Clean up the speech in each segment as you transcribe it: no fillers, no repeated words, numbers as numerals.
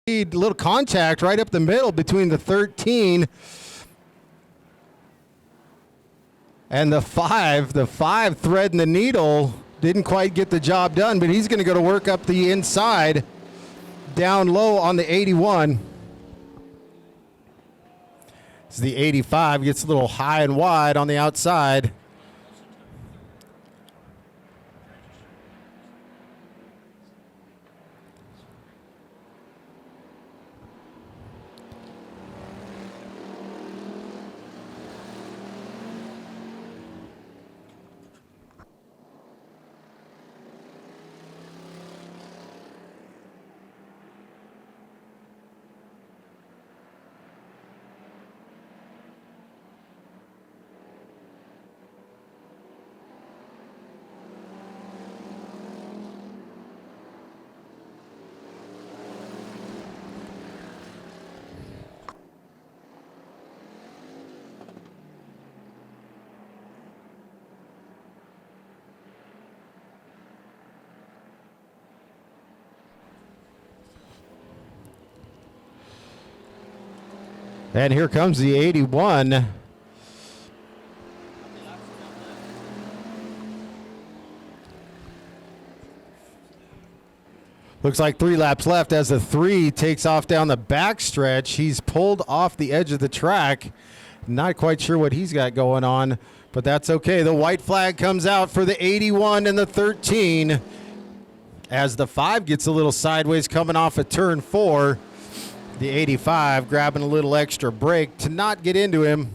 Little contact right up the middle between the 13 and the 5. The 5 threading the needle didn't quite get the job done, but he's going to go to work up the inside down low on the 81. As the 85 gets a little high and wide on the outside. And here comes the 81. Looks like 3 laps left as the 3 takes off down the backstretch. He's pulled off the edge of the track. Not quite sure what he's got going on, but that's okay. The white flag comes out for the 81 and the 13 as the 5 gets a little sideways coming off of turn 4. The 85 grabbing a little extra brake to not get into him.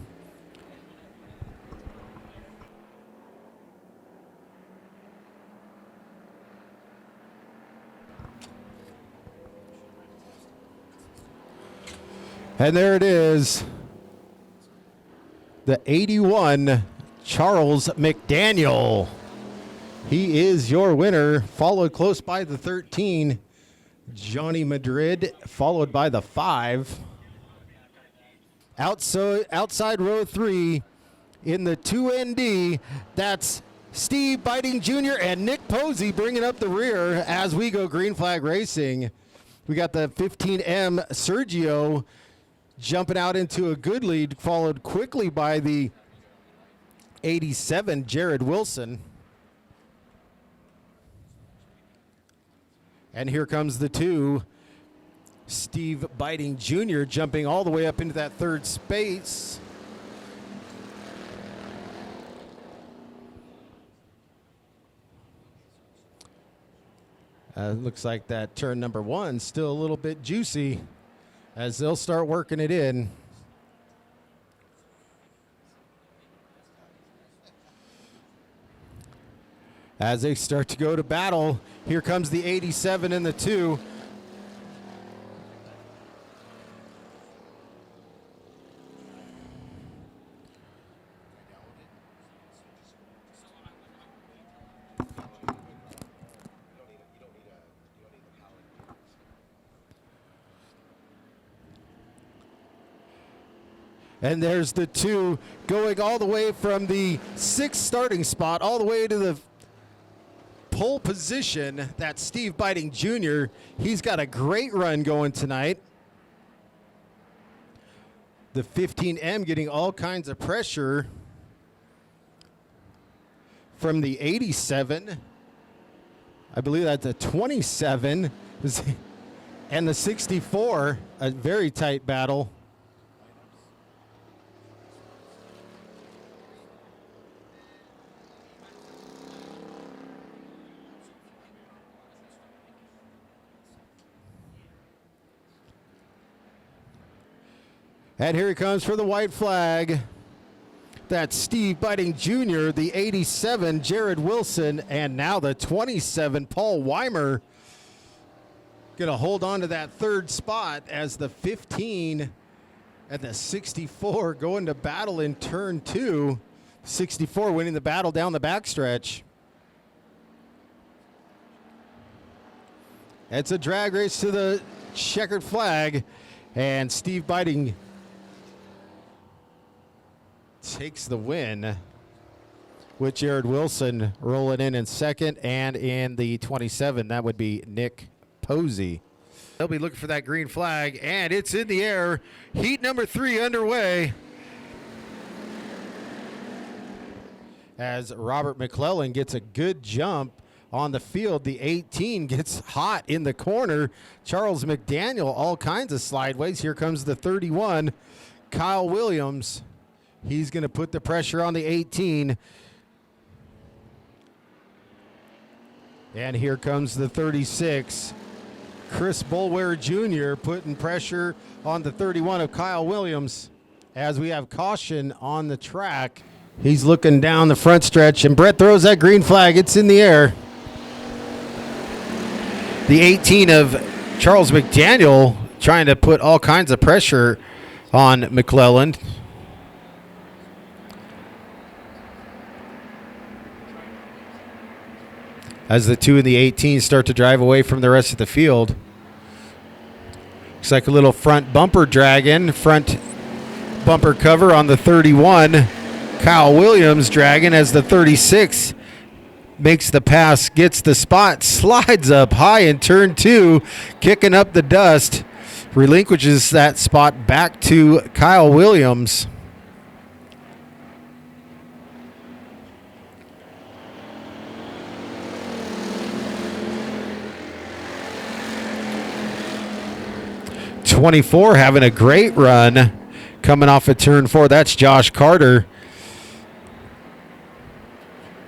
And there it is. The 81, Charles McDaniel. He is your winner, followed close by the 13. Johnny Madrid, followed by the 5. Outside row 3 in the 2ND, that's Steve Biting Jr. and Nick Posey bringing up the rear as we go green flag racing. We got the 15M Sergio jumping out into a good lead, followed quickly by the 87 Jared Wilson. And here comes the 2, Steve Biting Jr. jumping all the way up into that 3rd space. Looks like that turn number 1 still a little bit juicy as they'll start working it in. As they start to go to battle, here comes the 87 and the 2. And there's the 2 going all the way from the 6th starting spot all the way to the pole position. That's Steve Biting Jr. He's got a great run going tonight. The 15M getting all kinds of pressure from the 87. I believe that's the 27 and the 64. A very tight battle. And here he comes for the white flag. That's Steve Biting Jr., the 87, Jared Wilson, and now the 27, Paul Weimer. Going to hold on to that 3rd spot as the 15 and the 64 go into battle in turn 2. 64 winning the battle down the backstretch. It's a drag race to the checkered flag, and Steve Biting takes the win with Jared Wilson rolling in 2nd, and in the 27, that would be Nick Posey. They'll be looking for that green flag, and it's in the air. Heat number 3 underway. As Robert McClellan gets a good jump on the field, the 18 gets hot in the corner. Charles McDaniel, all kinds of slideways. Here comes the 31, Kyle Williams. He's going to put the pressure on the 18. And here comes the 36, Chris Boulware Jr. putting pressure on the 31 of Kyle Williams. As we have caution on the track. He's looking down the front stretch, and Brett throws that green flag. It's in the air. The 18 of Charles McDaniel trying to put all kinds of pressure on McClellan. As the 2 and the 18 start to drive away from the rest of the field. Looks like a little front bumper dragging, front bumper cover on the 31. Kyle Williams dragging as the 36 makes the pass, gets the spot, slides up high in turn 2, kicking up the dust, relinquishes that spot back to Kyle Williams. '24 having a great run coming off of turn 4. That's Josh Carter.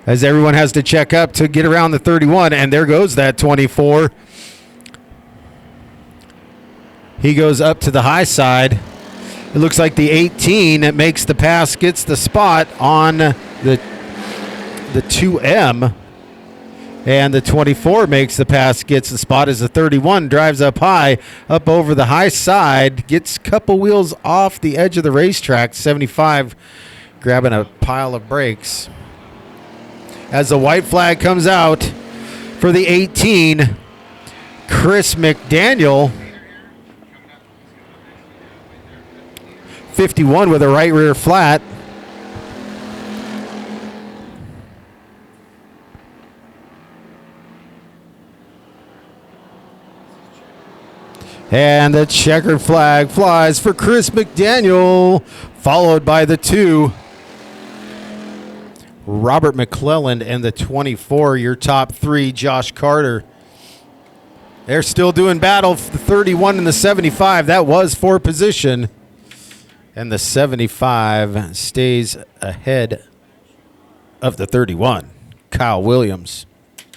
As everyone has to check up to get around the 31, and there goes that 24. He goes up to the high side. It looks like the 18 makes the pass, gets the spot on the 2M, and the 24 makes the pass, gets the spot as the 31 drives up high, up over the high side, gets a couple wheels off the edge of the racetrack. 75 grabbing a pile of brakes. As the white flag comes out for the 18, Chris McDaniel, 51 with a right rear flat. And the checkered flag flies for Chris McDaniel, followed by the 2. Robert McClellan and the 24, your top 3, Josh Carter. They're still doing battle for the 31 and the 75. That was for position. And the 75 stays ahead of the 31, Kyle Williams.